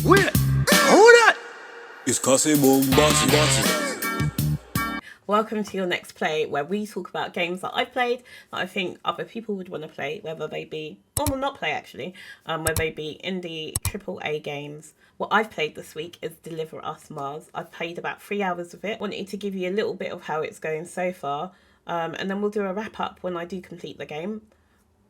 Wait, hold that. It's Kasi Boom Bossy. Welcome to your next play, where we talk about games that I've played that I think other people would want to play, whether they be, or not play actually, whether they be indie AAA games. What I've played this week is Deliver Us Mars. I've played about 3 hours of it. Wanted to give you a little bit of how it's going so far, and then we'll do a wrap up when I do complete the game.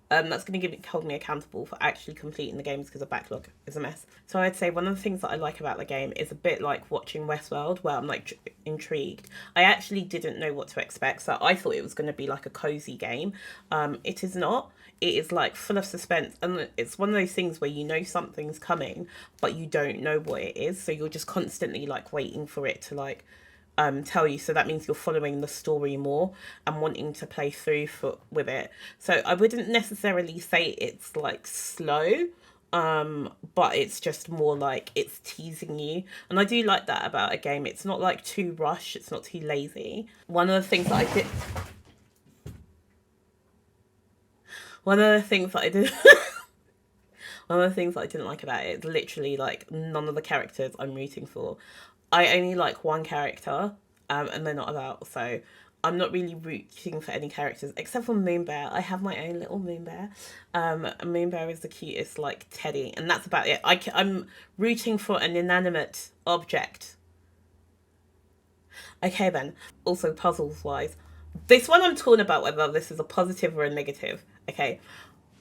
That's going to hold me accountable for actually completing the games because the backlog is a mess. So I'd say one of the things that I like about the game is a bit like watching Westworld, where I'm like intrigued. I actually didn't know what to expect, so I thought it was going to be like a cozy game. It is not. It is like full of suspense, and it's one of those things where you know something's coming, but you don't know what it is. So you're just constantly like waiting for it to like tell you. So that means you're following the story more and wanting to play through with it. So I wouldn't necessarily say it's like slow, but it's just more like it's teasing you, and I do like that about a game. It's not like too rushed, it's not too lazy. One of the things that I did one of the things that I did one of the things that I didn't like about it is literally like none of the characters I'm rooting for. I only like one character, and they're not about, so I'm not really rooting for any characters except for Moonbear. I have my own little Moonbear. Moonbear is the cutest like teddy, and that's about it. I'm rooting for an inanimate object. Okay then. Also puzzles wise, this one I'm torn about whether this is a positive or a negative. Okay,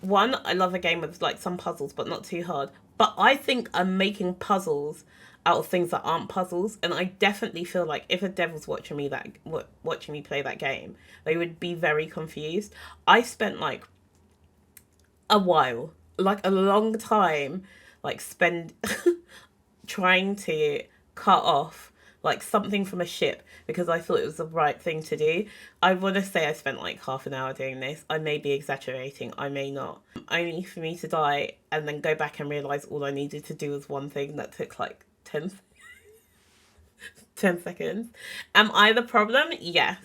one, I love a game with like some puzzles, but not too hard. But I think I'm making puzzles out of things that aren't puzzles, and I definitely feel like if a dev was watching me play that game, they would be very confused. I spent like a while, like a long time, like spend trying to cut off like something from a ship because I thought it was the right thing to do. I want to say I spent like half an hour doing this. I may be exaggerating, I may not. Only for me to die and then go back and realise all I needed to do was one thing that took like 10 seconds. Am I the problem? Yes.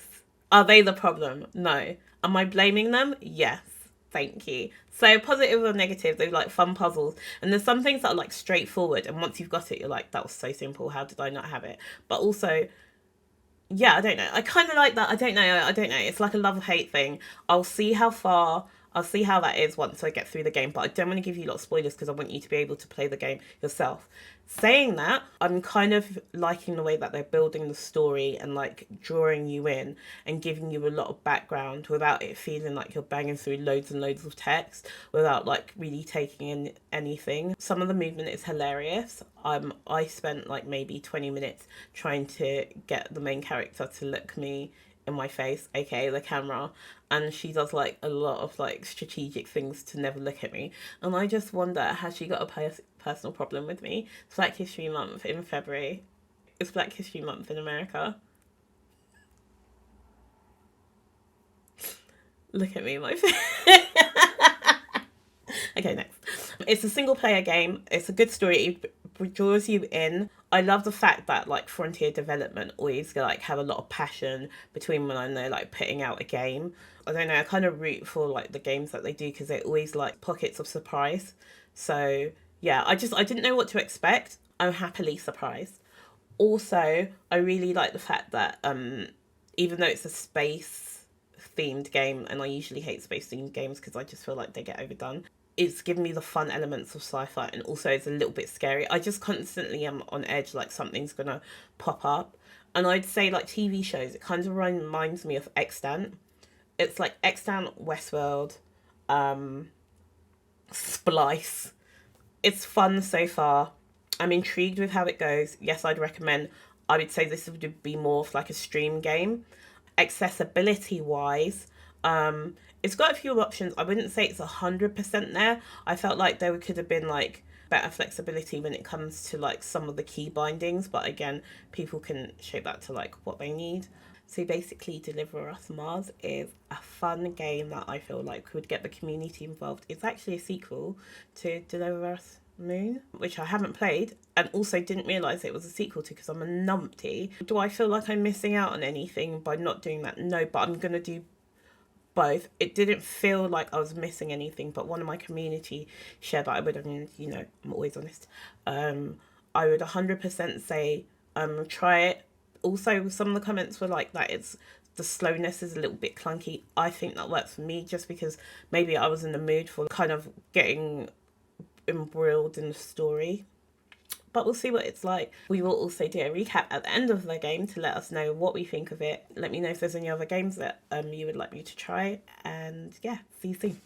Are they the problem? No. Am I blaming them? Yes. Thank you. So positive or negative, they're like fun puzzles. And there's some things that are like straightforward, and once you've got it, you're like, that was so simple. How did I not have it? But also, yeah, I don't know. I kind of like that. I don't know. It's like a love-hate thing. I'll see how that is once I get through the game, but I don't want to give you a lot of spoilers because I want you to be able to play the game yourself. Saying that, I'm kind of liking the way that they're building the story and like drawing you in and giving you a lot of background without it feeling like you're banging through loads and loads of text without like really taking in anything. Some of the movement is hilarious. I spent like maybe 20 minutes trying to get the main character to look me in my face, aka the camera, and she does like a lot of like strategic things to never look at me, and I just wonder, has she got a personal problem with me? It's Black History Month in February. It's Black History Month in America. Look at me in my face. Okay, next. It's a single player game. It's a good story. It draws you in. I love the fact that like Frontier Development always like have a lot of passion between when they're like putting out a game. I don't know. I kind of root for like the games that they do because they're always like pockets of surprise. So yeah, I didn't know what to expect. I'm happily surprised. Also, I really like the fact that even though it's a space themed game, and I usually hate space themed games because I just feel like they get overdone, it's given me the fun elements of sci-fi, and also it's a little bit scary. I just constantly am on edge, like something's gonna pop up. And I'd say like TV shows, it kind of reminds me of Extant. It's like Extant, Westworld, Splice. It's fun so far. I'm intrigued with how it goes. Yes, I'd recommend. I would say this would be more of like a stream game. Accessibility wise, it's got a few options. I wouldn't say it's 100% there. I felt like there could have been like better flexibility when it comes to like some of the key bindings, but again, people can shape that to like what they need. So basically, Deliver Us Mars is a fun game that I feel like would get the community involved. It's actually a sequel to Deliver Us Moon, which I haven't played, and also didn't realise it was a sequel to because I'm a numpty. Do I feel like I'm missing out on anything by not doing that? No, but I'm going to do both. It didn't feel like I was missing anything, but one of my community shared that I would have, I'm always honest. I would 100% say try it. Also, some of the comments were like that the slowness is a little bit clunky. I think that works for me just because maybe I was in the mood for kind of getting embroiled in the story. But we'll see what it's like. We will also do a recap at the end of the game to let us know what we think of it. Let me know if there's any other games that you would like me to try. And yeah, see you soon.